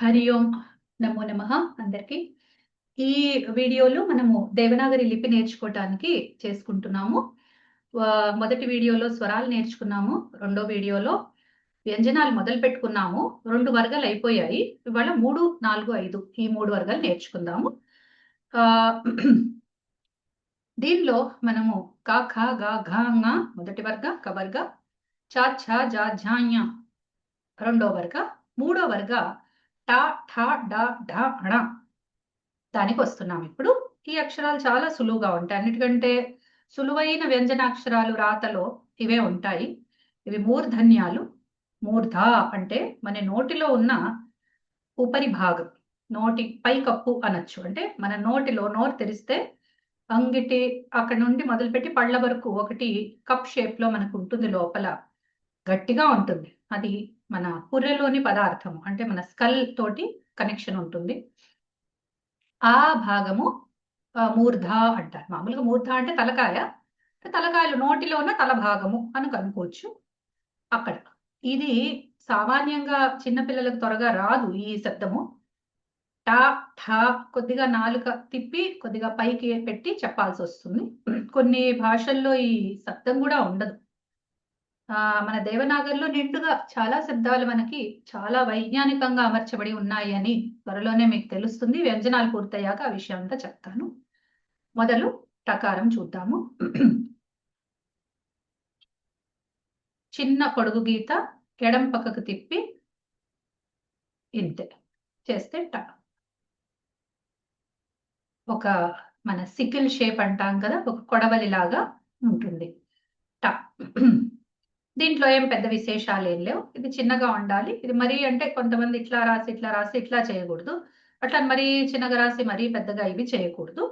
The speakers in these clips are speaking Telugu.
హరి ఓం నమో నమః అందరికి. ఈ వీడియోలో మనము దేవనాగరి లిపి నేర్చుకోవటానికి చేసుకుంటున్నాము. మొదటి వీడియోలో స్వరాలు నేర్చుకున్నాము. రెండో వీడియోలో వ్యంజనాలు మొదలు పెట్టుకున్నాము. 2 వర్గాలు అయిపోయాయి. ఇవాళ 3, 4, 5 ఈ 3 వర్గాలు నేర్చుకుందాము. దీనిలో మనము క ఖ గ ఘ ङ మొదటి వర్గ, క వర్గ, చ ఛ జ ఝ ఞ రెండో వర్గ, మూడో వర్గ ట ఠ డ ఢ ణ దానికి వస్తున్నాం. ఇప్పుడు ఈ అక్షరాలు చాలా సులువుగా ఉంటాయి. అన్నిటికంటే సులువైన వ్యంజనాక్షరాలు రాతలో ఇవే ఉంటాయి. ఇవి మూర్ధన్యాలు. మూర్ధ అంటే మన నోటిలో ఉన్న ఉపరి భాగం, నోటి పై కప్పు అనొచ్చు. అంటే మన నోటిలో నోరు తెరిస్తే అంగిటి అక్కడ నుండి మొదలుపెట్టి పళ్ళ వరకు ఒకటి కప్ షేప్ లో మనకు ఉంటుంది. లోపల గట్టిగా ఉంటుంది. అది మన పుర్రెలోని పదార్థము, అంటే మన స్కల్ తోటి కనెక్షన్ ఉంటుంది. ఆ భాగము మూర్ధ అంటారు. మామూలుగా మూర్ధ అంటే తలకాయ. తలకాయలు నోటిలో ఉన్న తల భాగము అని కనుక్కోవచ్చు. అక్కడ ఇది సామాన్యంగా చిన్నపిల్లలకు త్వరగా రాదు ఈ శబ్దము. టా ఠా కొద్దిగా నాలుక తిప్పి కొద్దిగా పైకి పెట్టి చెప్పాల్సి వస్తుంది. కొన్ని భాషల్లో ఈ శబ్దం కూడా ఉండదు. మన దేవనాగరిలో నిండుగా చాలా శబ్దాలు మనకి చాలా వైజ్ఞానికంగా అమర్చబడి ఉన్నాయి అని త్వరలోనే మీకు తెలుస్తుంది. వ్యంజనాలు పూర్తయ్యాక ఆ విషయం అంతా చెప్తాను. మొదలు టకారం చూద్దాము. చిన్న పొడుగు గీత ఎడం పక్కకు తిప్పి ఇంతే చేస్తే ట. ఒక మన సికిల్ షేప్ అంటాం కదా, ఒక కొడవలి లాగా ఉంటుంది ట. దీంట్లో ఏం పెద్ద విశేషాలు ఏం లేవు. ఇది చిన్నగా ఉండాలి. ఇది మరీ అంటే కొంతమంది ఇట్లా రాసి ఇట్లా రాసి ఇట్లా చేయకూడదు. అట్లా మరీ చిన్నగా రాసి మరీ పెద్దగా ఇవి చేయకూడదు.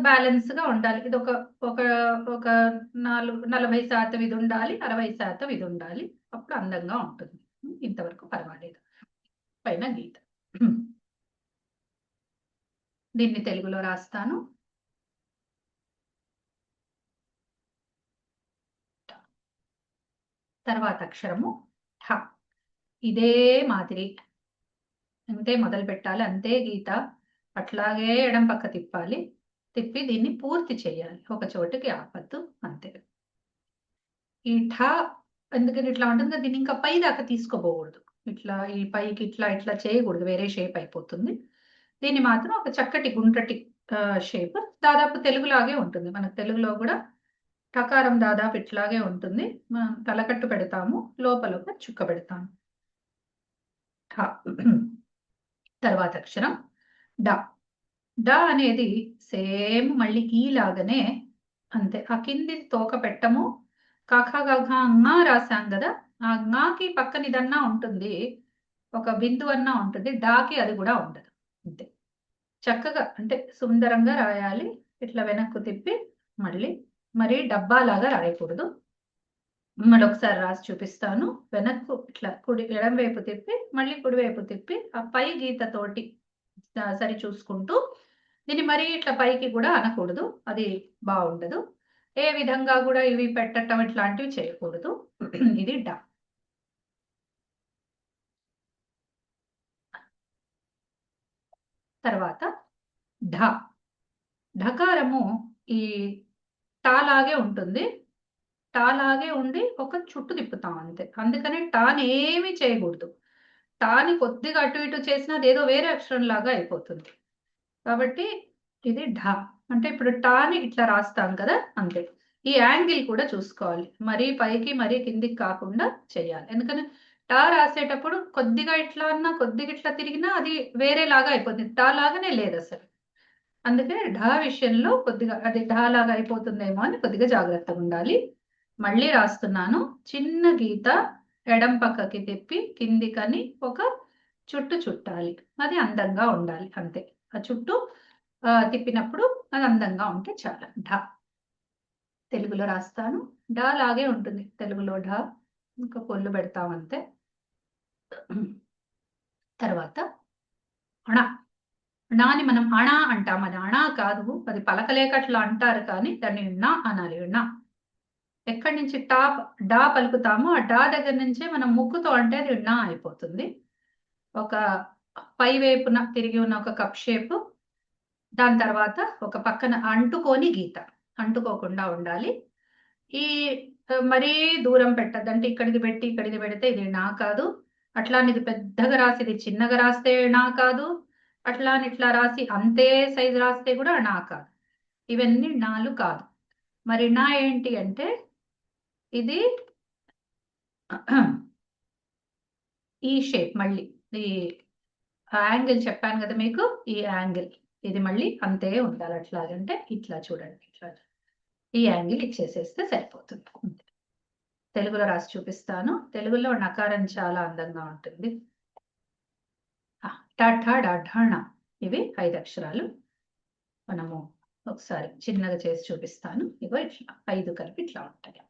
బ్యాలెన్స్ గా ఉండాలి. ఇది ఒక ఒక ఒక 40% ఇది ఉండాలి, 60% ఇది ఉండాలి. అప్పుడు అందంగా ఉంటుంది. ఇంతవరకు పర్వాలేదు. పైన గీత. దీన్ని తెలుగులో రాస్తాను. తర్వాత అక్షరము ఠ. ఇదే మాదిరి అంతే మొదలు పెట్టాలి. అంతే గీత అట్లాగే ఎడం పక్క తిప్పాలి. తిప్పి దీన్ని పూర్తి చేయాలి. ఒక చోటుకి ఆపద్దు. అంతే. ఈ ఠ ఎందుకని ఇట్లా ఉంటుంది కదా, దీన్ని ఇంకా పై దాకా తీసుకోపోకూడదు. ఇట్లా ఈ పైకి ఇట్లా ఇట్లా చేయకూడదు. వేరే షేప్ అయిపోతుంది. దీన్ని మాత్రం ఒక చక్కటి గుండ్రటి షేప్ దాదాపు తెలుగులాగే ఉంటుంది. మనకు తెలుగులో కూడా టకారం దాదాపు ఇట్లాగే ఉంటుంది. మనం తలకట్టు పెడతాము, లోపల ఒక చుక్క పెడతాము. తర్వాత అక్షరం డ. డ అనేది సేమ్ మళ్ళీ ఈ లాగానే అంతే. ఆ కింది తోక పెట్టము. కఖ గఘ ङ రాసాం కదా, ఆ ঙకి పక్కన ఇదన్నా ఉంటుంది, ఒక బిందు అన్నా ఉంటుంది. డాకి అది కూడా ఉండదు. అంతే. చక్కగా అంటే సుందరంగా రాయాలి. ఇట్లా వెనక్కు తిప్పి మళ్ళీ మరి డబ్బాలాగా రాయకూడదు. మళ్ళీ ఒకసారి రాసి చూపిస్తాను. వెనక్కు ఇట్లా కుడి ఎడం వైపు తిప్పి మళ్ళీ కుడివైపు తిప్పి ఆ పై గీతతోటి సరి చూసుకుంటూ దీన్ని మరీ ఇట్లా పైకి కూడా అనకూడదు. అది బాగుండదు. ఏ విధంగా కూడా ఇవి పెట్టడం ఇట్లాంటివి చేయకూడదు. ఇది డ. తర్వాత ఢ. ఢకారము ఈ టాలాగే ఉంటుంది. టాలాగే ఉండి ఒక చుట్టు తిప్పుతాం అంతే. అందుకని టాని ఏమీ చేయకూడదు. టాని కొద్దిగా అటు ఇటు చేసినా అదేదో వేరే అక్షరం లాగా అయిపోతుంది. కాబట్టి ఇది ఢ. అంటే ఇప్పుడు టాని ఇట్లా రాస్తాం కదా, అంతే. ఈ యాంగిల్ కూడా చూసుకోవాలి. మరీ పైకి మరీ కిందికి కాకుండా చేయాలి. ఎందుకని టా రాసేటప్పుడు కొద్దిగా ఇట్లా అన్నా కొద్దిగా ఇట్లా తిరిగినా అది వేరేలాగా అయిపోతుంది. టా లాగానే లేదు అసలు. అందుకే ఢ విషయంలో కొద్దిగా అది ఢ లాగా అయిపోతుందేమో అని కొద్దిగా జాగ్రత్తగా ఉండాలి. మళ్ళీ రాస్తున్నాను. చిన్న గీత ఎడం పక్కకి తిప్పి కిందికని ఒక చుట్టు చుట్టాలి. అది అందంగా ఉండాలి. అంతే. ఆ చుట్టూ తిప్పినప్పుడు అది అందంగా ఉంటే చాలా. ఢ తెలుగులో రాస్తాను. ఢ లాగే ఉంటుంది తెలుగులో ఢ. ఇంకా పొల్లు పెడతాం అంతే. తర్వాత అణ. అణాని మనం అణ అంటాం. అది అణ కాదు. అది పలకలేకట్లా అంటారు, కానీ దాన్ని ణ అనాలి. ణ. ఎక్కడి నుంచి టాప్ డా పలుకుతామో ఆ డా దగ్గర నుంచే మనం ముక్కుతో అంటే అది ణ అయిపోతుంది. ఒక పై వైపున తిరిగి ఉన్న ఒక కప్ షేప్, దాని తర్వాత ఒక పక్కన అంటుకొని గీత, అంటుకోకుండా ఉండాలి. ఈ మరీ దూరం పెట్టద్దు, అంటే ఇక్కడికి పెట్టి ఇక్కడికి పెడితే ఇది నా కాదు, అట్లా అని ఇది పెద్దగా రాసి ఇది చిన్నగా రాస్తే నా కాదు, అట్లా అని ఇట్లా రాసి అంతే సైజు రాస్తే కూడా నా కాదు. ఇవన్నీ నాలు కాదు. మరి నా ఏంటి అంటే ఇది ఈ షేప్, మళ్ళీ ఈ యాంగిల్ చెప్పాను కదా మీకు, ఈ యాంగిల్ ఇది మళ్ళీ అంతే ఉండాలి. అట్లాగంటే ఇట్లా చూడండి, ఇట్లా ఈ యాంగిల్ ఇచ్చేసేస్తే సరిపోతుంది. తెలుగులో రాసి చూపిస్తాను. తెలుగులో నకారం చాలా అందంగా ఉంటుంది. ఠ ఇవి 5 అక్షరాలు. మనము ఒకసారి చిన్నగా చేసి చూపిస్తాను. ఇగో ఇట్లా 5 కలిపి ఇట్లా ఉంటాయి.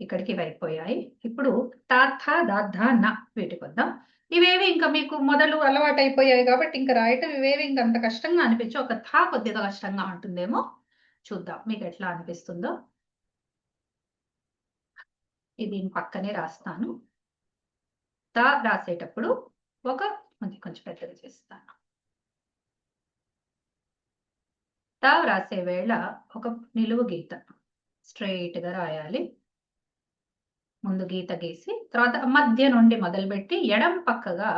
ఇక్కడికి ఇవి అయిపోయాయి. ఇప్పుడు తా థ దా ధ న వీటికి వద్దాం. ఇవేవి ఇంకా మీకు మొదలు అలవాటు అయిపోయాయి కాబట్టి ఇంకా రాయటం ఇవేవి ఇంకా అంత కష్టంగా అనిపించు. ఒక థ కొద్దిగా కష్టంగా ఉంటుందేమో, చూద్దాం మీకు ఎట్లా అనిపిస్తుందో. ఇది పక్కనే రాస్తాను. త రాసేటప్పుడు కొంచెం పెద్దగా చేస్తాను. త రాసే వేళ ఒక నిలువు గీత స్ట్రైట్ గా రాయాలి. ముందు గీత గీసి తర్వాత మధ్య నుండి మొదలుపెట్టి ఎడం పక్కగా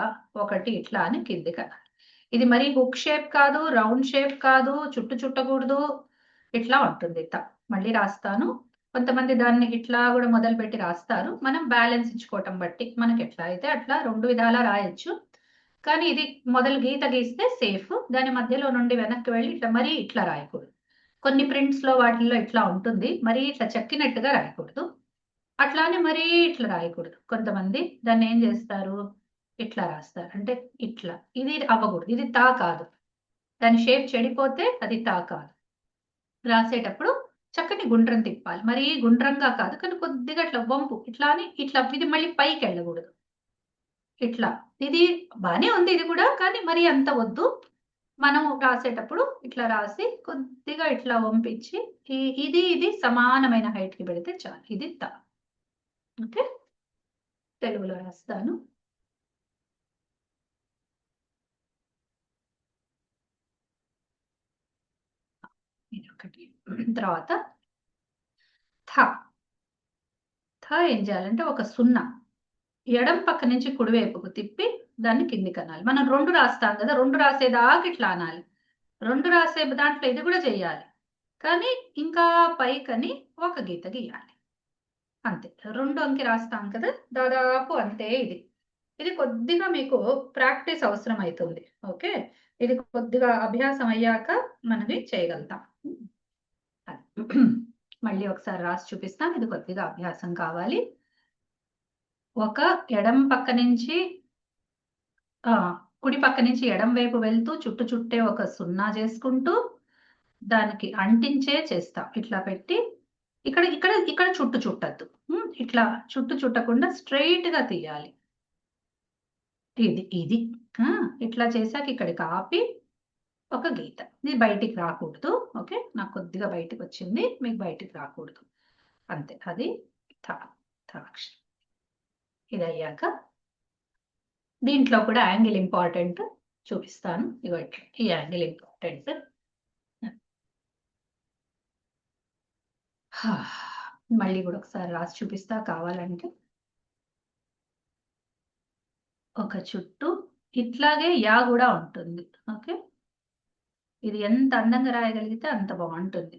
ఒకటి ఇట్లా అని కిందికి అనాలి. ఇది మరి హుక్ షేప్ కాదు, రౌండ్ షేప్ కాదు, చుట్టు చుట్టకూడదు, ఇట్లా ఉంటుంది. మళ్ళీ రాస్తాను. కొంతమంది దాన్ని ఇట్లా కూడా మొదలుపెట్టి రాస్తారు. మనం బ్యాలెన్స్ ఇచ్చుకోవటం బట్టి మనకి ఎట్లా అయితే అట్లా 2 విధాలా రాయొచ్చు. కానీ ఇది మొదలు గీత గీస్తే సేఫ్. దాని మధ్యలో నుండి వెనక్కి వెళ్ళి ఇట్లా మరీ ఇట్లా రాయకూడదు. కొన్ని ప్రింట్స్ లో వాటిల్లో ఇట్లా ఉంటుంది, మరీ ఇట్లా చెక్కినట్టుగా రాయకూడదు. అట్లానే మరీ ఇట్లా రాయకూడదు. కొంతమంది దాన్ని ఏం చేస్తారు, ఇట్లా రాస్తారు. అంటే ఇట్లా ఇది అవ్వకూడదు. ఇది తా కాదు, దాని షేప్ చెడిపోతే అది తా కాదు. రాసేటప్పుడు చక్కని గుండ్రం తిప్పాలి. మరీ గుండ్రంగా కాదు, కానీ కొద్దిగా ఇట్లా వంపు ఇట్లా అని ఇట్లా. ఇది మళ్ళీ పైకి వెళ్ళకూడదు. ఇట్లా ఇది బానే ఉంది ఇది కూడా, కానీ మరి అంత వద్దు. మనం రాసేటప్పుడు ఇట్లా రాసి కొద్దిగా ఇట్లా వంపించి ఇది సమానమైన హైట్ కి పెడితే చాలు. ఇది తా. ఓకే, తెలుగులో రాస్తాను. ఇది ఒకటి. తర్వాత థ ఏం చేయాలంటే ఒక 0 ఎడం పక్క నుంచి కుడివైపుకు తిప్పి దాన్ని కిందికి అనాలి. మనం 2 రాస్తాం కదా, 2 రాసేదాకా ఇట్లా అనాలి. 2 రాసే దాంట్లో ఇది కూడా చెయ్యాలి, కానీ ఇంకా పైకని ఒక గీత గీయాలి. అంతే. 2 అంకె రాస్తాం కదా, దాదాపు అంతే. ఇది కొద్దిగా మీకు ప్రాక్టీస్ అవసరం అవుతుంది. ఓకే, ఇది కొద్దిగా అభ్యాసం అయ్యాక మనది చేయగలుగుతాం. మళ్ళీ ఒకసారి రాసి చూపిస్తాం. ఇది కొద్దిగా అభ్యాసం కావాలి. ఒక ఎడం పక్క నుంచి కుడి పక్క నుంచి ఎడం వైపు వెళ్తూ చుట్టే ఒక 0 చేసుకుంటూ దానికి అంటించే చేస్తాం. ఇట్లా పెట్టి ఇక్కడ ఇక్కడ ఇక్కడ చుట్టద్దు. ఇట్లా చుట్టకుండా స్ట్రైట్ గా తీయాలి. ఇది ఇట్లా చేశాక ఇక్కడికి ఆపి ఒక గీత. ఇది బయటికి రాకూడదు. ఓకే, నాకు కొద్దిగా బయటికి వచ్చింది, మీకు బయటికి రాకూడదు. అంతే. అది థాక్షరం. ఇది అయ్యాక దీంట్లో కూడా యాంగిల్ ఇంపార్టెంట్ చూపిస్తాను. ఇగో ఇట్లా ఈ యాంగిల్ ఇంపార్టెంట్. మళ్ళీ కూడా ఒకసారి రాసి చూపిస్తా కావాలంటే. ఒక చుట్టూ ఇట్లాగే యా కూడా ఉంటుంది. ఓకే, ఇది ఎంత అందంగా రాయగలిగితే అంత బాగుంటుంది.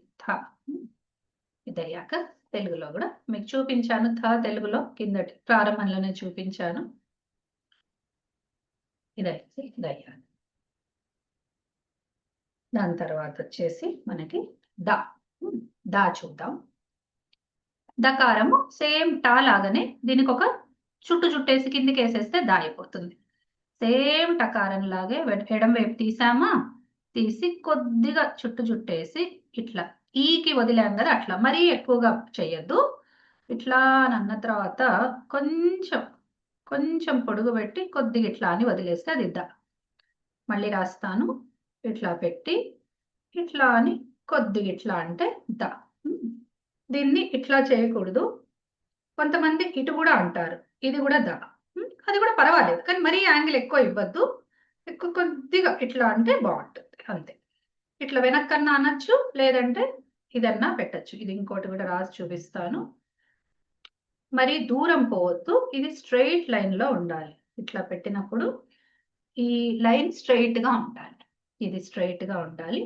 ఇది అయ్యాక తెలుగులో కూడా మీకు చూపించాను. తెలుగులో కిందటి ప్రారంభంలోనే చూపించాను. ఇదైతే ఇది అయ్యాక దాని తర్వాత వచ్చేసి మనకి దా చూద్దాం. దకారము సేమ్ టా లాగానే దీనికి ఒక చుట్టేసి కిందికి వేసేస్తే దా అయిపోతుంది. సేమ్ టకారం లాగే ఎడం వైపు తీసామా, తీసి కొద్దిగా చుట్టేసి ఇట్లా ఈకి వదిలాం కదా, అట్లా మరీ ఎక్కువగా చెయ్యొద్దు. ఇట్లా అన్న తర్వాత కొంచెం పొడుగు పెట్టి కొద్దిగా ఇట్లా అని వదిలేస్తే అది దా. మళ్ళీ రాస్తాను. ఇట్లా పెట్టి ఇట్లా అని కొద్దిగా ఇట్లా అంటే దా. దీన్ని ఇట్లా చేయకూడదు. కొంతమంది ఇటు కూడా అంటారు, ఇది కూడా దా. అది కూడా పర్వాలేదు, కానీ మరీ యాంగిల్ ఎక్కువ ఇవ్వద్దు. కొద్దిగా ఇట్లా అంటే బాగుంటుంది అంతే. ఇట్లా వెనక్కన్నా అనొచ్చు, లేదంటే ఇదన్నా పెట్టచ్చు. ఇది ఇంకోటి కూడా రాసి చూపిస్తాను. మరి దూరం పోవద్దు, ఇది స్ట్రెయిట్ లైన్ లో ఉండాలి. ఇట్లా పెట్టినప్పుడు ఈ లైన్ స్ట్రెయిట్ గా ఉండాలి. ఇది స్ట్రెయిట్ గా ఉండాలి,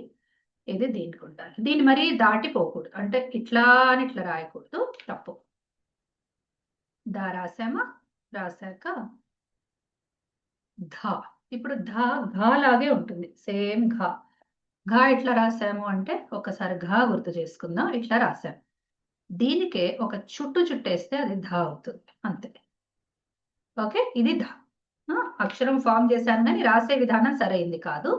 ఇది దీనికి ఉండాలి. దీన్ని మరీ దాటిపోకూడదు, అంటే ఇట్లా అని ఇట్లా రాయకూడదు, తప్పు. దా రాసామా, రాసాక ధా. ఇప్పుడు ధా ఘా లాగే ఉంటుంది, సేమ్ ఘా. ఘా ఎట్లా రాసాము అంటే ఒకసారి ఘా గుర్తు చేసుకుందాం. ఇట్లా రాసాము, దీనికే ఒక చుట్టు చుట్టేస్తే అది ధా అవుతుంది అంతే. ఓకే, ఇది ధా. అక్షరం ఫామ్ చేశాను కానీ రాసే విధానం సరైంది కాదు.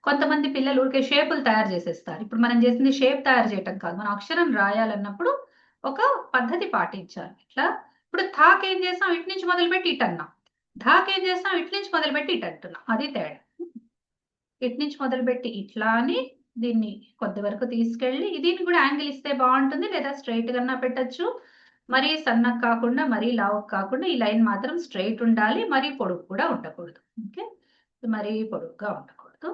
కొంతమంది పిల్లలు ఊరికే షేపులు తయారు చేసేస్తారు. ఇప్పుడు మనం చేసింది షేప్ తయారు చేయటం కాదు, మనం అక్షరం రాయాలన్నప్పుడు ఒక పద్ధతి పాటించాలి. ఇట్లా ఇప్పుడు థాక్ ఏం చేస్తాం, ఇటు నుంచి మొదలుపెట్టి ఇటు అన్నాం. ధాక్ ఏం చేస్తాం, ఇటు నుంచి మొదలుపెట్టి ఇటు అంటున్నాం. అది తేడా. ఇటు నుంచి మొదలుపెట్టి ఇట్లా అని దీన్ని కొద్ది వరకు తీసుకెళ్ళి, దీన్ని కూడా యాంగిల్ ఇస్తే బాగుంటుంది, లేదా స్ట్రైట్ గా పెట్టచ్చు. మరీ సన్నగా కాకుండా మరీ లావు కాకుండా ఈ లైన్ మాత్రం స్ట్రైట్ ఉండాలి, మరీ పొడుగు కూడా ఉండకూడదు. ఓకే, మరీ పొడుగ్గా ఉండకూడదు,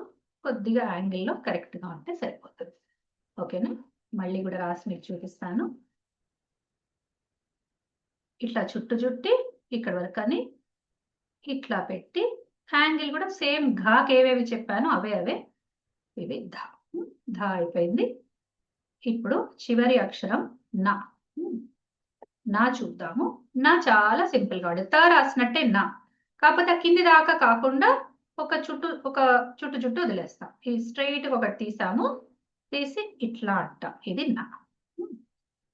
కొద్దిగా యాంగిల్లో కరెక్ట్ గా ఉంటే సరిపోతుంది. ఓకేనా, మళ్ళీ కూడా రాసి మీకు చూపిస్తాను. ఇట్లా చుట్టు చుట్టి ఇక్కడ వరకు అని ఇట్లా పెట్టి యాంగిల్ కూడా సేమ్ ఘాకి ఏవేవి చెప్పానో అవే ఇవి ధా. ధా అయిపోయింది. ఇప్పుడు చివరి అక్షరం నా. నా చూద్దాము. నా చాలా సింపుల్ గా ఉంటుంది, త రాసినట్టే నా, కాకపోతే కింది దాకా కాకుండా ఒక చుట్టు వదిలేస్తాం. ఈ స్ట్రైట్ ఒకటి తీసాము, తీసి ఇట్లా అంట, ఇది నా.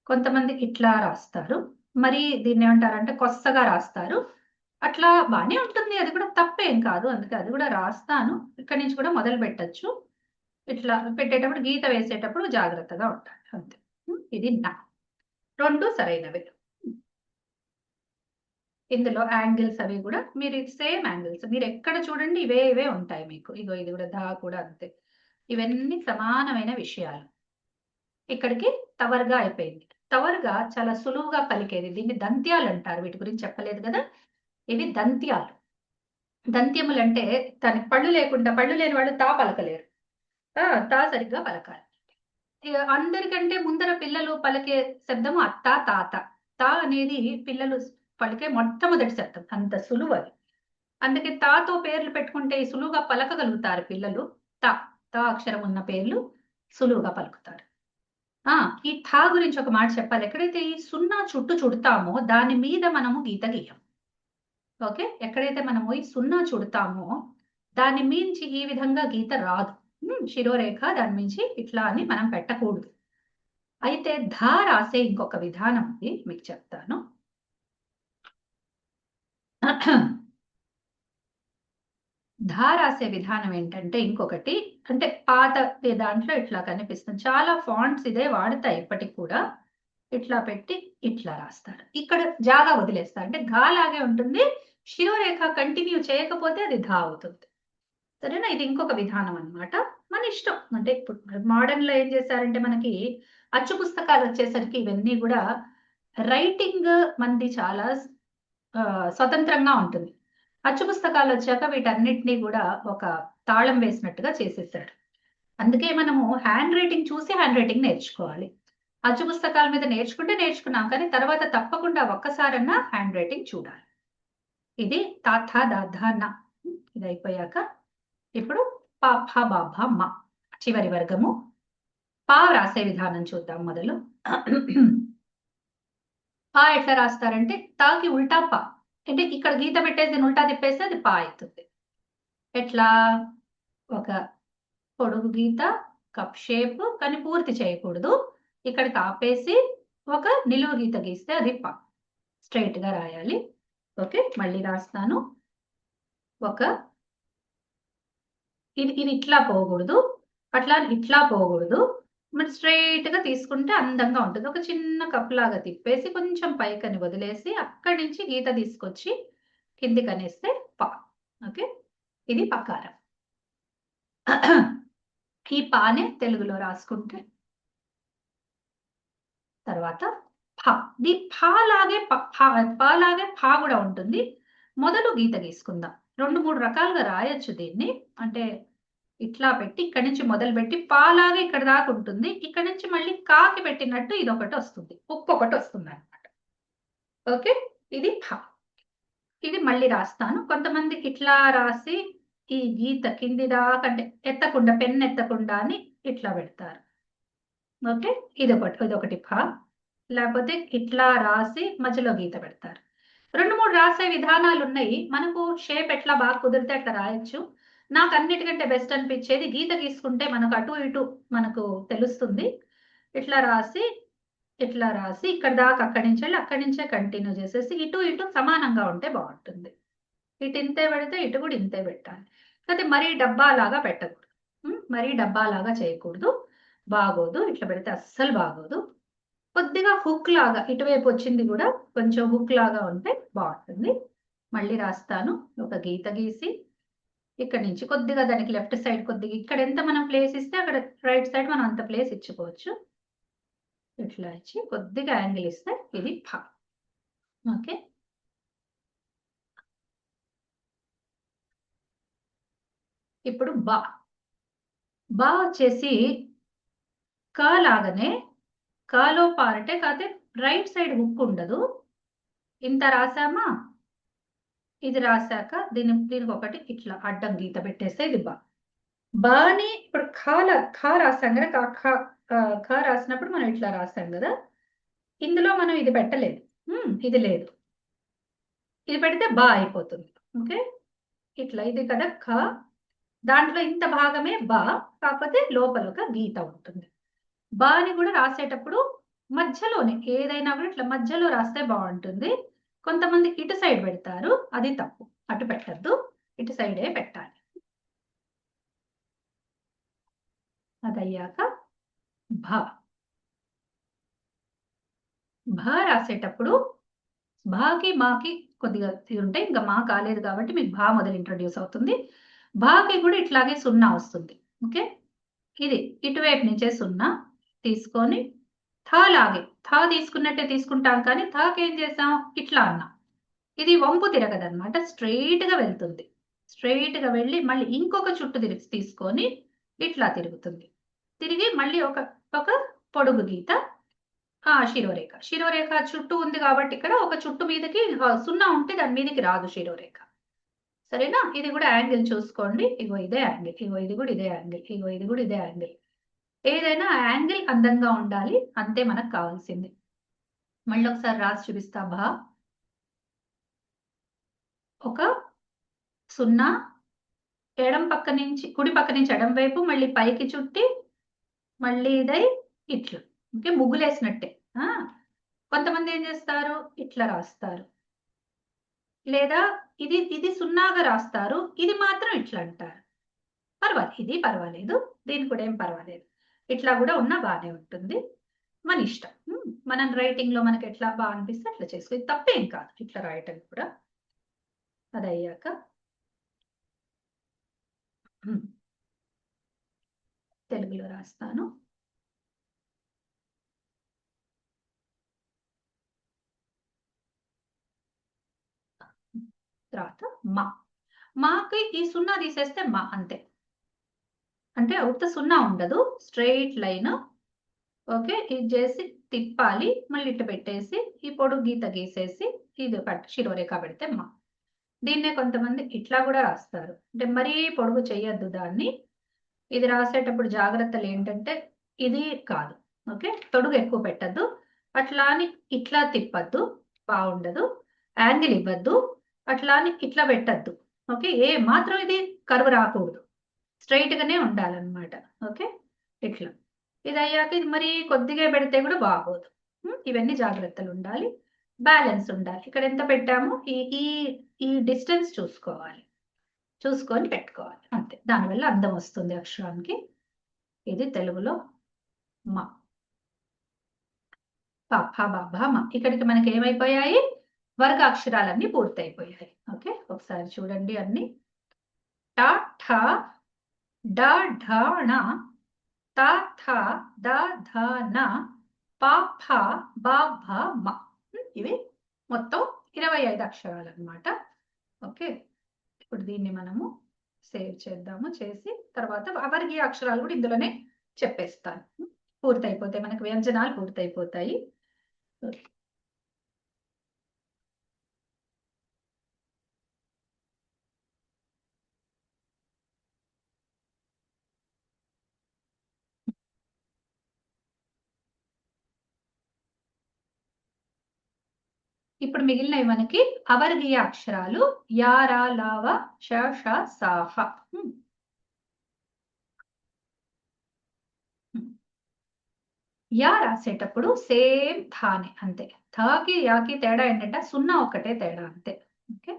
కొంతమంది ఇట్లా రాస్తారు, మరి దీన్ని ఏమంటారంటే కొత్తగా రాస్తారు. అట్లా బానే ఉంటుంది, అది కూడా తప్పేం కాదు, అందుకే అది కూడా రాస్తాను. ఇక్కడి నుంచి కూడా మొదలు పెట్టచ్చు. ఇట్లా పెట్టేటప్పుడు గీత వేసేటప్పుడు జాగ్రత్తగా ఉంటాడు అంతే. ఇది నా. రెండు సరైనవి. ఇందులో యాంగిల్స్ అవి కూడా మీరు సేమ్ యాంగిల్స్ మీరు ఎక్కడ చూడండి ఇవే ఉంటాయి మీకు. ఇగో ఇది కూడా దా కూడా అంతే. ఇవన్నీ సమానమైన విషయాలు. ఇక్కడికి తవర్గా అయిపోయింది. తవర్గా చాలా సులువుగా పలికేది, దీన్ని దంత్యాలు అంటారు. వీటి గురించి చెప్పలేదు కదా, ఇవి దంత్యాలు. దంత్యములు అంటే దానికి పళ్ళు లేకుండా, పళ్ళు లేని వాళ్ళు తా పలకలేరు. తా సరిగ్గా పలకాలి. ఇక అందరికంటే ముందర పిల్లలు పలికే శబ్దము అత్త, తాత. తా అనేది పిల్లలు పలికే మొట్టమొదటి శబ్దం, అంత సులువు అది. అందుకే తాతో పేర్లు పెట్టుకుంటే సులువుగా పలకగలుగుతారు పిల్లలు. తా తా అక్షరం ఉన్న పేర్లు సులువుగా పలుకుతారు. ఈ థా గురించి ఒక మాట చెప్పాలి. ఎక్కడైతే ఈ సున్నా చుట్టు చుడతామో దాని మీద మనము గీత గీయం. ఓకే, ఎక్కడైతే మనము ఈ సున్నా చుడతామో దాని మించి ఈ విధంగా గీత రాదు. శిరోరేఖ దాని మించి ఇట్లా అని మనం పెట్టకూడదు. అయితే ధా రాసే ఇంకొక విధానం ఉంది, మీకు చెప్తాను. ధా రాసే విధానం ఏంటంటే ఇంకొకటి, అంటే పాత దాంట్లో ఇట్లా కనిపిస్తుంది. చాలా ఫాంట్స్ ఇదే వాడతాయి ఇప్పటికి కూడా. ఇట్లా పెట్టి ఇట్లా రాస్తారు, ఇక్కడ జాగా వదిలేస్తారు, అంటే ఘా లాగే ఉంటుంది. శిరోరేఖ కంటిన్యూ చేయకపోతే అది ధా అవుతుంది. సరేనా, ఇది ఇంకొక విధానం అన్నమాట. మన ఇష్టం. అంటే ఇప్పుడు మోడర్న్ లో ఏం చేశారంటే మనకి అచ్చు పుస్తకాలు వచ్చేసరికి ఇవన్నీ కూడా రైటింగ్ మంది చాలా స్వతంత్రంగా ఉంటుంది. అచ్చు పుస్తకాలు వచ్చాక వీటన్నిటినీ కూడా ఒక తాళం వేసినట్టుగా చేసేసారు. అందుకే మనము హ్యాండ్ రైటింగ్ చూసి హ్యాండ్ రైటింగ్ నేర్చుకోవాలి. అచ్చు పుస్తకాల మీద నేర్చుకుంటే నేర్చుకున్నాం, కానీ తర్వాత తప్పకుండా ఒక్కసారన్నా హ్యాండ్ రైటింగ్ చూడాలి. ఇది తాథ దాధ. ఇది అయిపోయాక ఇప్పుడు పా ఫ బా భ మ చివరి వర్గము. పా రాసే విధానం చూద్దాం మొదలు. పా ఎట్లా రాస్తారంటే తాకి ఉల్టా పా, అంటే ఇక్కడ గీత పెట్టేసి ఉల్టా తిప్పేస్తే అది పా అవుతుంది. ఎట్లా, ఒక పొడుగు గీత, కప్ షేప్, కానీ పూర్తి చేయకూడదు. ఇక్కడ ఆపేసి ఒక నిలువు గీత గీస్తే అది పా, స్ట్రైట్ గా రాయాలి. ఓకే, మళ్ళీ రాస్తాను. ఒక ఇది ఇట్లా పోకూడదు, అట్లా ఇట్లా పోకూడదు, మరి స్ట్రైట్ గా తీసుకుంటే అందంగా ఉంటుంది. ఒక చిన్న కప్ లాగా తిప్పేసి కొంచెం పైకని వదిలేసి అక్కడి నుంచి గీత తీసుకొచ్చి కింది కనేస్తే పా. ఓకే, ఇది పకారం. ఈ పానే తెలుగులో రాసుకుంటే తర్వాత ఫ. ది ఫా లాగే ఫా కూడా ఉంటుంది. మొదలు గీత గీసుకుందాం. 2-3 రకాలుగా రాయొచ్చు దీన్ని. అంటే ఇట్లా పెట్టి ఇక్కడి నుంచి మొదలుపెట్టి పాలాగా ఇక్కడ దాకా ఉంటుంది. ఇక్కడ నుంచి మళ్ళీ కాకి పెట్టినట్టు ఇదొకటి వస్తుంది. ఒక్కొక్కటి వస్తుందన్నమాట. ఓకే. ఇది ఫ. ఇది మళ్ళీ రాస్తాను. కొంతమంది ఇట్లా రాసి ఈ గీత కింది దాకా అంటే ఎత్తకుండా పెన్ ఎత్తకుండా అని ఇట్లా పెడతారు. ఓకే. ఇదొకటి ఫ. లేకపోతే ఇట్లా రాసి మధ్యలో గీత పెడతారు. 2-3 రాసే విధానాలు ఉన్నాయి. మనకు షేప్ ఎట్లా బాగా కుదిరితే అట్లా రాయొచ్చు. నాకు అన్నిటికంటే బెస్ట్ అనిపించేది గీత గీసుకుంటే మనకు అటు ఇటు మనకు తెలుస్తుంది. ఇట్లా రాసి ఇక్కడ దాకా అక్కడి నుంచి వెళ్ళి అక్కడి నుంచే కంటిన్యూ చేసేసి ఇటు ఇటు సమానంగా ఉంటే బాగుంటుంది. ఇటు ఇంతే పెడితే ఇటు కూడా ఇంతే పెట్టాలి. అయితే మరీ డబ్బాలాగా పెట్టకూడదు. మరీ డబ్బాలాగా చేయకూడదు. బాగోదు. ఇట్లా పెడితే అస్సలు బాగోదు. కొద్దిగా హుక్ లాగా ఇటువైపు వచ్చింది కూడా కొంచెం హుక్ లాగా ఉంటే బాగుంటుంది. మళ్ళీ రాస్తాను. ఒక గీత గీసి ఇక్కడ నుంచి కొద్దిగా దానికి లెఫ్ట్ సైడ్ కొద్దిగా ఇక్కడ ఎంత మనం ప్లేస్ ఇస్తే అక్కడ రైట్ సైడ్ మనం అంత ప్లేస్ ఇచ్చుకోవచ్చు. ఇట్లా ఇచ్చి కొద్దిగా యాంగిల్ ఇస్తే ఇది ఫ. ఓకే. ఇప్పుడు బా. బా వచ్చేసి క లాగానే కాలో పారటే కాకపోతే రైట్ సైడ్ హుక్ ఉండదు. ఇంత రాసామా, ఇది రాశాక దీనికి ఒకటి ఇట్లా అడ్డం గీత పెట్టేస్తే ఇది బా. బాని ఇప్పుడు ఖా రాసాం కదా, ఖా రాసినప్పుడు మనం ఇట్లా రాసాం కదా, ఇందులో మనం ఇది పెట్టలేదు. ఇది లేదు. ఇది పెడితే బా అయిపోతుంది. ఓకే. ఇట్లా ఇది కదా ఖ, దాంట్లో ఇంత భాగమే బా, కాకపోతే లోపల ఒక గీత ఉంటుంది. బాని కూడా రాసేటప్పుడు మధ్యలోనే ఏదైనా కూడా ఇట్లా మధ్యలో రాస్తే బాగుంటుంది. కొంతమంది ఇటు సైడ్ పెడతారు, అది తప్పు. అటు పెట్టద్దు, ఇటు సైడే పెట్టాలి. అదయ్యాక భ. భ రాసేటప్పుడు భాకి మాకి కొద్దిగా ఉంటాయి. ఇంకా మా కాలేదు కాబట్టి మీకు భా మొదలు ఇంట్రొడ్యూస్ అవుతుంది. భాకి కూడా ఇట్లాగే 0 వస్తుంది. ఓకే. ఇది ఇటువైపు నుంచే 0 తీసుకొని థా లాగే థా తీసుకున్నట్టే తీసుకుంటాం, కానీ థాకి ఏం చేసాం ఇట్లా అన్నా. ఇది వంపు తిరగదన్నమాట, స్ట్రెయిట్ గా వెళ్తుంది. స్ట్రెయిట్ గా వెళ్ళి మళ్ళీ ఇంకొక చుట్టు తీసుకొని ఇట్లా తిరుగుతుంది. తిరిగి మళ్ళీ ఒక పొడుగు గీత శిరోరేఖ. శిరోరేఖ చుట్టూ ఉంది కాబట్టి ఇక్కడ ఒక చుట్టు మీదకి 0 ఉంటే దాని మీదకి రాదు శిరోరేఖ. సరేనా. ఇది కూడా యాంగిల్ చూసుకోండి. ఇగో ఇదే యాంగిల్, ఇగో ఇది కూడా ఇదే యాంగిల్, ఇగో ఇది కూడా ఇదే యాంగిల్. ఏదైనా యాంగిల్ అందంగా ఉండాలి, అంతే మనకు కావాల్సింది. మళ్ళీ ఒకసారి రాసి చూపిస్తా. భా ఒక 0 ఎడం పక్క నుంచి కుడి పక్క నుంచి ఎడం వైపు మళ్ళీ పైకి చుట్టి మళ్ళీ ఇదై ఇట్లా. ఓకే. ముగ్గులేసినట్టే. కొంతమంది ఏం చేస్తారు ఇట్లా రాస్తారు, లేదా ఇది 0గా రాస్తారు, ఇది మాత్రం ఇట్లా అంటారు. పర్వాలేదు, ఇది పర్వాలేదు, దీని కూడా ఏం పర్వాలేదు. ఇట్లా కూడా ఉన్నా బాగానే ఉంటుంది. మన ఇష్టం. మనం రైటింగ్ లో మనకి ఎట్లా బాగా అనిపిస్తే అట్లా చేసుకో. ఇది తప్పేం కాదు ఇట్లా రాయటం కూడా. అది అయ్యాక తెలుగులో రాస్తాను. తర్వాత మా. మాకి ఈ 0 తీసేస్తే మా అంతే. అంటే ఉత్త 0 ఉండదు, స్ట్రెయిట్ లైన్. ఓకే. ఇది చేసి తిప్పాలి, మళ్ళీ ఇట్లా పెట్టేసి ఈ పొడుగు గీత గీసేసి ఇది శిరోరేఖ పెడితే మా. దీన్నే కొంతమంది ఇట్లా కూడా రాస్తారు. అంటే మరీ పొడుగు చేయొద్దు దాన్ని. ఇది రాసేటప్పుడు జాగ్రత్తలు ఏంటంటే ఇది కాదు. ఓకే. తొడుగు ఎక్కువ పెట్టద్దు, అట్లా అని ఇట్లా తిప్పద్దు, బాగుండదు. యాంగిల్ ఇవ్వద్దు, అట్లా అని ఇట్లా పెట్టద్దు. ఓకే. ఏ మాత్రం ఇది కరువు రాకూడదు, స్ట్రైట్ గానే ఉండాలన్నమాట. ఓకే. ఇట్లా ఇది అయ్యాక ఇది మరి కొద్దిగా పెడితే కూడా బాగోదు. ఇవన్నీ జాగ్రత్తలు ఉండాలి, బ్యాలెన్స్ ఉండాలి. ఇక్కడ ఎంత పెట్టామో ఈ డిస్టెన్స్ చూసుకోవాలి, చూసుకొని పెట్టుకోవాలి అంతే. దానివల్ల అందం వస్తుంది అక్షరానికి. ఇది తెలుగులో మా. ప బ మ. ఇక్కడికి మనకి ఏమైపోయాయి, వర్గ అక్షరాలన్నీ పూర్తయిపోయాయి. ఓకే. ఒకసారి చూడండి అన్ని. ట ఠ డ ఢ ణ త థ ద ధ న ప ఫ బ భ మ. ఇవి మొత్తం 25 అక్షరాలు అన్నమాట. ఓకే. ఇప్పుడు దీన్ని మనము సేవ్ చేద్దాము. చేసి తర్వాత అవర్గీయ అక్షరాలు కూడా ఇందులోనే చెప్పేస్తాను. పూర్తయిపోతాయి, మనకు వ్యంజనాలు పూర్తయిపోతాయి. ఇప్పుడు మిగిలినవి మనకి అవర్గీయ అక్షరాలు యా, రా, లావ, ష, ష, సా, హ. యా రాసేటప్పుడు సేమ్ థానే అంతే. థాకి యాకి తేడా ఏంటంటే 0 ఒకటే తేడా అంతే. ఓకే,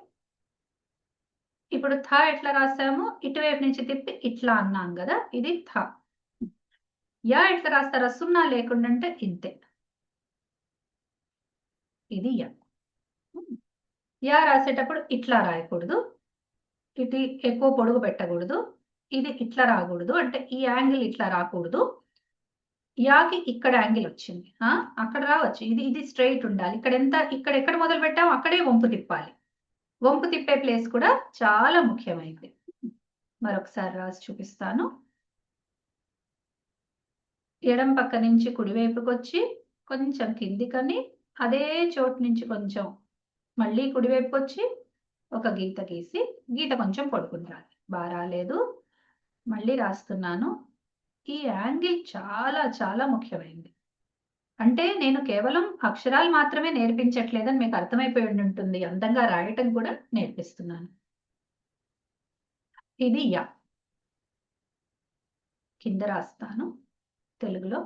ఇప్పుడు థ ఎట్లా రాసాము, ఇటువైపు నుంచి తిప్పి ఇట్లా అన్నాం కదా, ఇది థ. యా ఎట్లా రాస్తారా, 0 లేకుండా అంటే ఇంతే, ఇది యా. యా రాసేటప్పుడు ఇట్లా రాయకూడదు, ఇది ఎక్కువ పొడుగు పెట్టకూడదు, ఇది ఇట్లా రాకూడదు, అంటే ఈ యాంగిల్ ఇట్లా రాకూడదు. యాకి ఇక్కడ యాంగిల్ వచ్చింది, అక్కడ రావచ్చు, ఇది స్ట్రైట్ ఉండాలి. ఇక్కడ ఎక్కడ మొదలు పెట్టాము అక్కడే వంపు తిప్పాలి. వంపు తిప్పే ప్లేస్ కూడా చాలా ముఖ్యమైనది. మరొకసారి రాసి చూపిస్తాను. ఎడం పక్క నుంచి కుడివైపుకి వచ్చి కొంచెం కిందికని, అదే చోటు నుంచి కొంచెం మళ్ళీ కుడివైపుకి వచ్చి ఒక గీత గీసి, గీత కొంచెం పొడుగుండాలి. బాగా రాలేదు, మళ్ళీ రాస్తున్నాను. ఈ యాంగిల్ చాలా చాలా ముఖ్యమైనది. అంటే నేను కేవలం అక్షరాలు మాత్రమే నేర్పించట్లేదని మీకు అర్థమైపోయి ఉంటుంది, అందంగా రాయటం కూడా నేర్పిస్తున్నాను. ఇది యా, కింద రాస్తాను తెలుగులో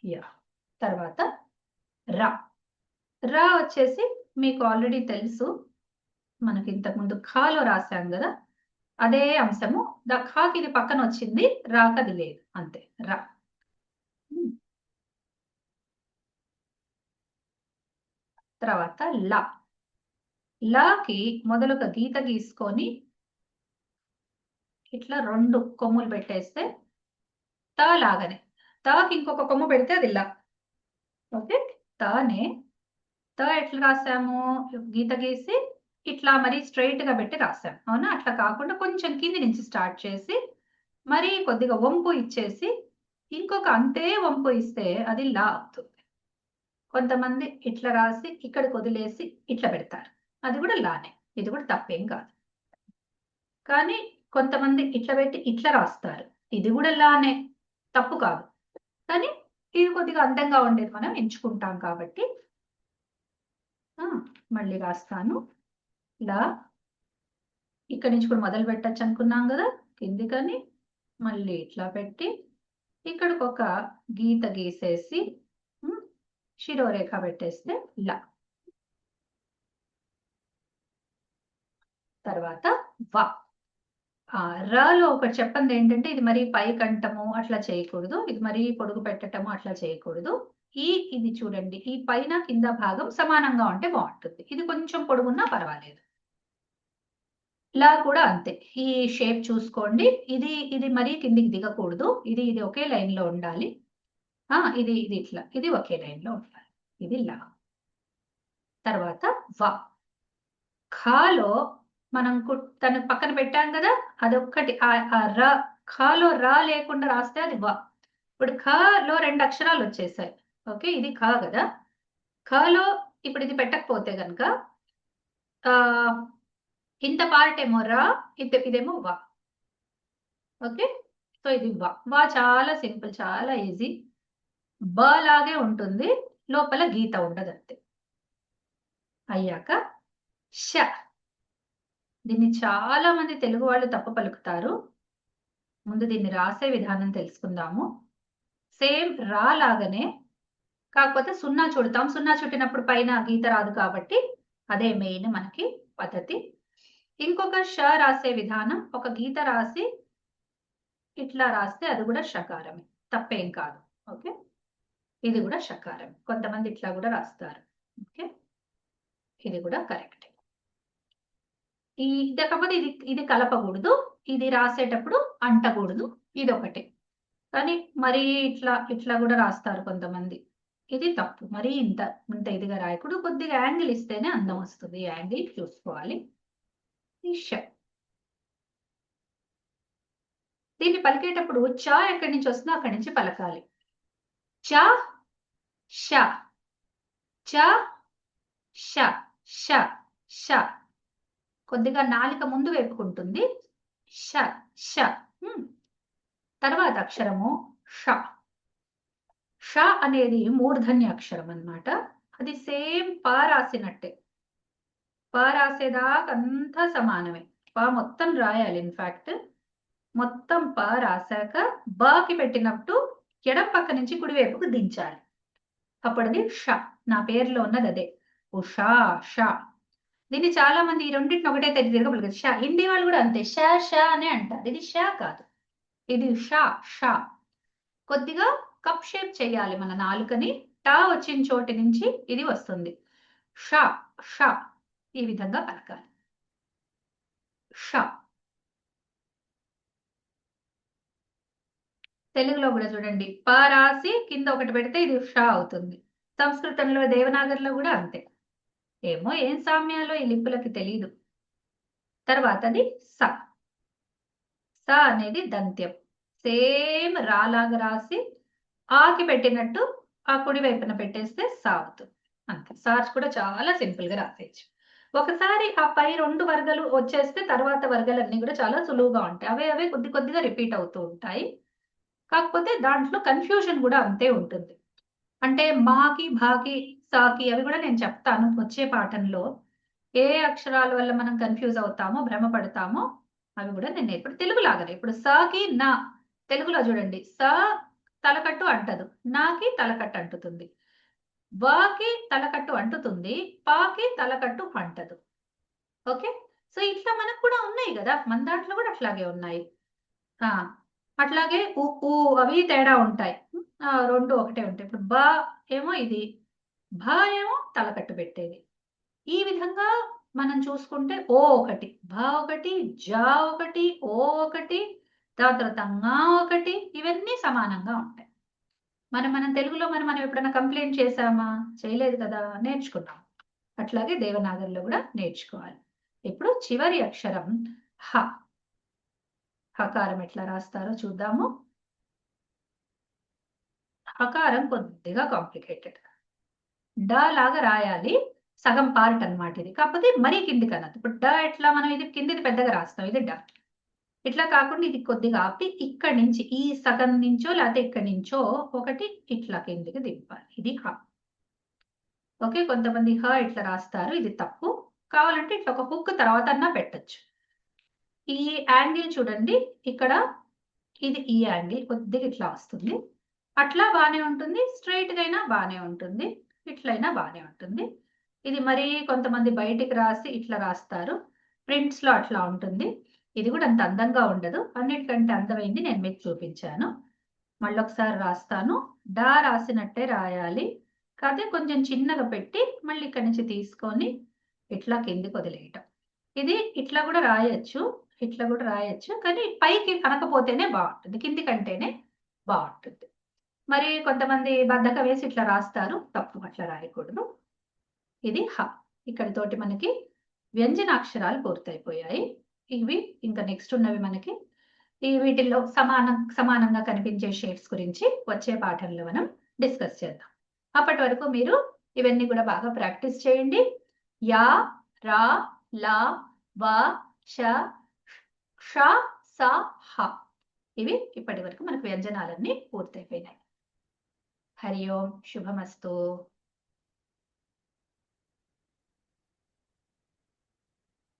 యా. తర్వాత రా. రా వచ్చేసి మీకు ఆల్రెడీ తెలుసు, మనకి ఇంతకుముందు ఖాలో రాశాం కదా, అదే అంశము. ఖాకి ఇది పక్కన వచ్చింది, రాకది లేదు, అంతే రా. తర్వాత లా. లాకి మొదలుగా గీత గీసుకొని ఇట్లా 2 కొమ్ములు పెట్టేస్తే తా లాగానే, తాకి ఇంకొక కొమ్ము పెడితే అది లా. ఓకే, తానే తా ఎట్లా రాసాము, గీత గీసి ఇట్లా మరి స్ట్రైట్ గా పెట్టి రాసాం, అవునా? అట్లా కాకుండా కొంచెం కింది నుంచి స్టార్ట్ చేసి మరి కొద్దిగా వంపు ఇచ్చేసి ఇంకొక అంతే వంపు ఇస్తే అది లా అవుతుంది. కొంతమంది ఇట్లా రాసి ఇక్కడికి వదిలేసి ఇట్లా పెడతారు, అది కూడా లానే, ఇది కూడా తప్పేం కాదు. కానీ కొంతమంది ఇట్లా పెట్టి ఇట్లా రాస్తారు, ఇది కూడా లానే, తప్పు కాదు. కానీ ఇది కొద్దిగా అందంగా ఉండేది మనం ఎంచుకుంటాం కాబట్టి మళ్ళీ రాస్తాను. లా, ఇక్కడి నుంచి కూడా మొదలు పెట్టచ్చు అనుకున్నాం కదా, కిందికని మళ్ళీ ఇట్లా పెట్టి ఇక్కడికి ఒక గీత గీసేసి శిరోరేఖ పెట్టేస్తే లా. తర్వాత వా. రాలో ఒకటి చెప్పండి ఏంటంటే, ఇది మరి పై కంఠము అట్లా చేయకూడదు, ఇది మరి పొడుగు పెట్టటము అట్లా చేయకూడదు. ఇది చూడండి, ఈ పైన కింద భాగం సమానంగా ఉంటే బాగుంటుంది, ఇది కొంచెం పొడుగున్నా పర్వాలేదు. లా కూడా అంతే, ఈ షేప్ చూసుకోండి, ఇది మరీ కిందికి దిగకూడదు, ఇది ఒకే లైన్ లో ఉండాలి. ఇది ఇట్లా, ఇది ఒకే లైన్ లో ఉండాలి, ఇది లా. తర్వాత వా. ఖాలో మనం తన పక్కన పెట్టాం కదా, అదొక్కటి రా. ఖాలో రా లేకుండా రాస్తే అది వా. ఇప్పుడు ఖాలో 2 అక్షరాలు వచ్చేసాయి. ఓకే, ఇది ఖా కదా, ఖాలో ఇప్పుడు ఇది పెట్టకపోతే కనుక ఇంత పార్ట్ ఏమో రా, ఇదేమో వా. ఓకే, సో ఇది వా. వా చాలా సింపుల్, చాలా ఈజీ. బ లాగే ఉంటుంది, లోపల గీత ఉండదు అంతే. అయ్యాక ష. దీన్ని చాలా మంది తెలుగు వాళ్ళు తప్పు పలుకుతారు. ముందు దీన్ని రాసే విధానం తెలుసుకుందాము. సేమ్ రా లాగానే, కాకపోతే 0 చుడతాం. 0 చుట్టినప్పుడు పైన గీత రాదు కాబట్టి అదే మెయిన్ మనకి పద్ధతి. ఇంకొక ష రాసే విధానం, ఒక గీత రాసి ఇట్లా రాస్తే అది కూడా షకారమే, తప్పేం కాదు. ఓకే, ఇది కూడా షకారం. కొంతమంది ఇట్లా కూడా రాస్తారు. ఓకే, ఇది కూడా కరెక్ట్. కాకపోతే ఇది కలపకూడదు, ఇది రాసేటప్పుడు అంటకూడదు, ఇది ఒకటే. కానీ మరి ఇట్లా కూడా రాస్తారు కొంతమంది. ఇది తప్పు. మరి ఇంత ఇంత ఇదిగా రాయకూడదు. కొద్దిగా యాంగిల్ ఇస్తేనే అందం వస్తుంది. యాంగిల్ చూసుకోవాలి. ఈ ష. దీన్ని పలికేటప్పుడు చ ఎక్కడి నుంచి వస్తుందో అక్కడి నుంచి పలకాలి. చ ష చ ష ష ష. కొద్దిగా నాలిక ముందు వేపుకుంటుంది. ష ష. తర్వాత అక్షరము ష. ష అనేది మూర్ధన్య అక్షరం అన్నమాట. అది సేమ్ ప రాసినట్టే. ప రాసేదాకా అంతా సమానమే. ప మొత్తం రాయాలి. ఇన్ఫాక్ట్ మొత్తం ప రాశాక బాకి పెట్టినప్పుడు ఎడం పక్క నుంచి కుడివైపుకు దించాలి. అప్పుడు అది ష. నా పేరులో ఉన్నది అదే. ఉషా ష. దీన్ని చాలా మంది ఈ రెండింటిని ఒకటే తెలియదు పలుకుతారు. ష. హిందీ వాళ్ళు కూడా అంతే ష ష అనే అంటారు. ఇది ష కాదు, ఇది ష ష. కొద్దిగా కప్ షేప్ చేయాలి మన నాలుకని. టా వచ్చిన చోటి నుంచి ఇది వస్తుంది. ష ష. ఈ విధంగా పలకాలి. ష. తెలుగులో కూడా చూడండి, ప రాసి కింద ఒకటి పెడితే ఇది ష అవుతుంది. సంస్కృతంలో దేవనాగరిలో కూడా అంతే. ఏమో ఏం సామ్యాలో ఈ లిపులకి తెలియదు. తర్వాతది స. స అనేది దంత్యం. సేమ్ రాలాగా రాసి ఆకి పెట్టినట్టు ఆ కుడి వైపున పెట్టేస్తే సా అవుతుంది. అంతే. సార్స్ కూడా చాలా సింపుల్ గా రాసేయచ్చు. ఒకసారి ఆ పై 2 వర్గాలు వచ్చేస్తే తర్వాత వర్గాలన్నీ కూడా చాలా సులువుగా ఉంటాయి. అవే కొద్ది కొద్దిగా రిపీట్ అవుతూ ఉంటాయి. కాకపోతే దాంట్లో కన్ఫ్యూజన్ కూడా అంతే ఉంటుంది. అంటే మాకి, భాకి, సాకి అవి కూడా నేను చెప్తాను వచ్చే పాఠంలో. ఏ అక్షరాల వల్ల మనం కన్ఫ్యూజ్ అవుతామో, భ్రమపడతామో అవి కూడా నేను ఇప్పుడు తెలుగు లాగానే. ఇప్పుడు సాకి నా. తెలుగులో చూడండి, స తలకట్టు అంటదు, నాకి తలకట్టు అంటుతుంది, వాకి తలకట్టు అంటుతుంది, పాకి తలకట్టు అంటదు. ఓకే. సో ఇట్లా మనకు కూడా ఉన్నాయి కదా, మన దాంట్లో కూడా అట్లాగే ఉన్నాయి. అట్లాగే ఉ ఊ అవి తేడా ఉంటాయి. 2 ఒకటే ఉంటాయి. ఇప్పుడు బ ఏమో ఇది, భ ఏమో తలకట్టు పెట్టేది. ఈ విధంగా మనం చూసుకుంటే ఓ ఒకటి, భ ఒకటి, జ ఒకటి, ఓ ఒకటి, తర్వాత ంగా ఒకటి, ఇవన్నీ సమానంగా ఉంటాయి. మనం తెలుగులో మనం ఎప్పుడైనా కంప్లైంట్ చేసామా? చేయలేదు కదా, నేర్చుకున్నాం. అట్లాగే దేవనాగరిలో కూడా నేర్చుకోవాలి. ఇప్పుడు చివరి అక్షరం హ. హకారం ఎట్లా రాస్తారో చూద్దాము. హకారం కొద్దిగా కాంప్లికేటెడ్. డ లాగా రాయాలి. సగం పార్ట్ అన్నమాట ఇది. కాకపోతే మరీ కిందికి అనద్దు. ఇప్పుడు డ ఎట్లా మనం ఇది కిందిది పెద్దగా రాస్తాం, ఇది డ. ఇట్లా కాకుండా ఇది కొద్దిగా ఆపి ఇక్కడి నుంచి ఈ సగం నుంచో లేకపోతే ఇక్కడి నుంచో ఒకటి ఇట్లా కిందికి దింపాలి. ఇది హ. ఓకే. కొంతమంది హ ఇట్లా రాస్తారు, ఇది తప్పు. కావాలంటే ఇట్లా ఒక హుక్ తర్వాత అన్నా పెట్టొచ్చు. ఈ యాంగిల్ చూడండి, ఇక్కడ ఇది ఈ యాంగిల్ కొద్దిగా ఇట్లా వస్తుంది. అట్లా బానే ఉంటుంది, స్ట్రైట్ గా అయినా బానే ఉంటుంది, ఇట్లయినా బానే ఉంటుంది. ఇది మరి కొంతమంది బయటికి రాసి ఇట్లా రాస్తారు, ప్రింట్స్ లో అట్లా ఉంటుంది. ఇది కూడా అంత అందంగా ఉండదు. అన్నిటికంటే అందమైంది నేను మీకు చూపించాను. మళ్ళీ ఒకసారి రాస్తాను. డా రాసినట్టే రాయాలి, కాదే కొంచెం చిన్నగా పెట్టి మళ్ళీ ఇక్కడి నుంచి తీసుకొని ఇట్లా కిందికి వదిలేయటం. ఇది ఇట్లా కూడా రాయొచ్చు, ఇట్లా కూడా రాయొచ్చు, కానీ పైకి కనకపోతేనే బాగుంటుంది, కింది కంటేనే బాగుంటుంది. మరి కొంతమంది బద్ధకం వేసి ఇట్లా రాస్తారు, తప్పు, అట్లా రాయకూడదు. ఇది హ. ఇక్కడితోటి మనకి వ్యంజనాక్షరాలు పూర్తయిపోయాయి. ఇవి ఇంకా నెక్స్ట్ ఉన్నవి మనకి ఈ వీటిల్లో సమానంగా కనిపించే షేడ్స్ గురించి వచ్చే పాఠంలో మనం డిస్కస్ చేద్దాం. అప్పటి వరకు మీరు ఇవన్నీ కూడా బాగా ప్రాక్టీస్ చేయండి. యా, రా, లా, వా, ష, ష, స, హ. ఇవి ఇప్పటి వరకు మనకు వ్యంజనాలన్నీ పూర్తయిపోయినాయి. హరి ఓం. శుభమస్తు.